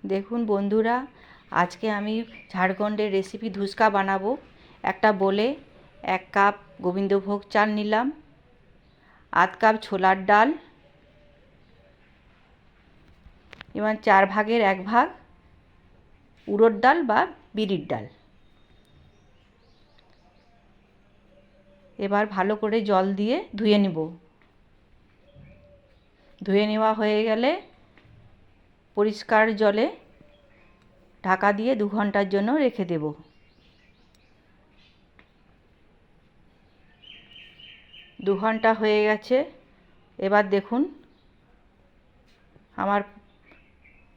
দেখুন বন্ধুরা, আজকে আমি ঝাড়খণ্ডের রেসিপি ধুস্কা বানাবো। একটা বলে 1 কাপ গোবিন্দভোগ চাল নিলাম, আধ কাপ ছোলার ডাল, এবং 4 ভাগের 1 ভাগ উড়দ ডাল বা বিরির ডাল। এবার ভালো করে জল দিয়ে ধুয়ে নেব। ধুয়ে নেওয়া হয়ে গেলে পরিষ্কার জলে ঢাকা দিয়ে 2 ঘন্টার জন্য রেখে দেব। 2 ঘন্টা হয়ে গেছে। এবার দেখুন আমার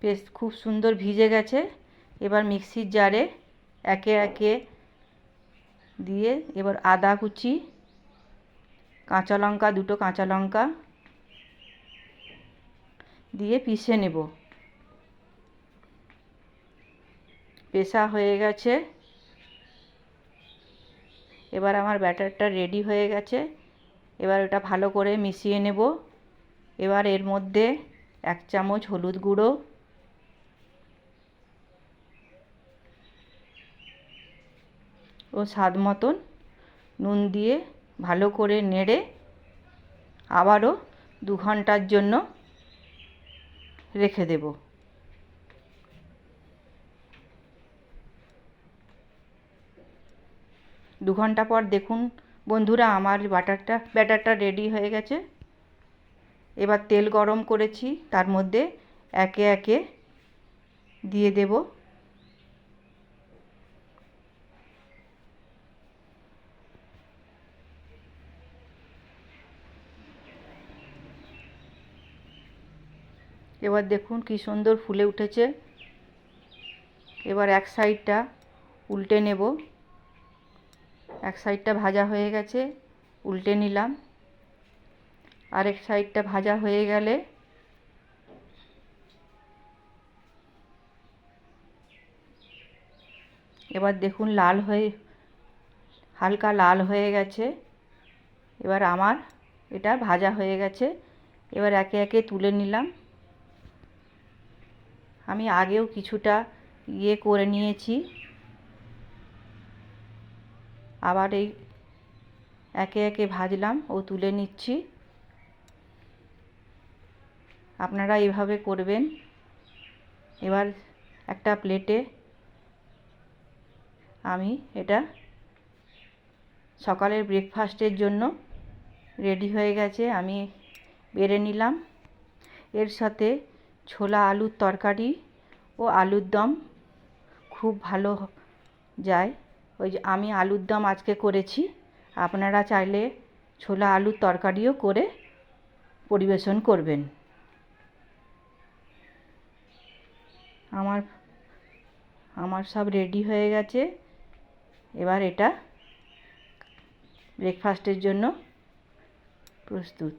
পেস্ট খুব সুন্দর ভিজে গেছে। এবার মিক্সির জারে একে একে দিয়ে এবার আদা কুচি, কাঁচা লঙ্কা, 2টো কাঁচা লঙ্কা দিয়ে পিষে নেব। পেষা হয়ে গেছে। এবার আমার ব্যাটারটা রেডি হয়ে গেছে। এবার ওটা ভালো করে মিশিয়ে নেব। এবার এর মধ্যে 1 চামচ হলুদ গুঁড়ো, ও স্বাদ মতন নুন দিয়ে ভালো করে নেড়ে আবারও 2 ঘন্টার জন্য রেখে দেব। 2 ঘন্টা পর দেখুন বন্ধুরা, আমার ব্যাটারটা রেডি হয়ে গেছে। এবার তেল গরম করেছি, তার মধ্যে একে একে দিয়ে দেব। এবার দেখুন কি সুন্দর ফুলে উঠেছে। এবার এক সাইডটা উল্টে নেব। এক সাইডটা ভাজা হয়ে গেছে, উল্টে নিলাম। আরেক সাইডটা ভাজা হয়ে গেলে এবার দেখুন হালকা লাল হয়ে গেছে। এবার আমার এটা ভাজা হয়ে গেছে। এবার একে একে তুলে নিলাম। আমি আগেও কিছুটা করে নিয়েছি। আবার এই একে একে ভাজলাম ও তুলে নিচ্ছি। আপনারা এইভাবে করবেন। এবার একটা প্লেটে আমি এটা সকালের ব্রেকফাস্টের জন্য রেডি হয়ে গেছে, আমি বেড়ে নিলাম। এর সাথে ছোলা আলুর তরকারি ও আলুর দম খুব ভালো যায়। ওই যে আমি আলুর দম আজকে করেছি। আপনারা চাইলে ছোলা আলুর তরকারিও করে পরিবেশন করবেন। আমার সব রেডি হয়ে গেছে। এবার এটা ব্রেকফাস্টের জন্য প্রস্তুত।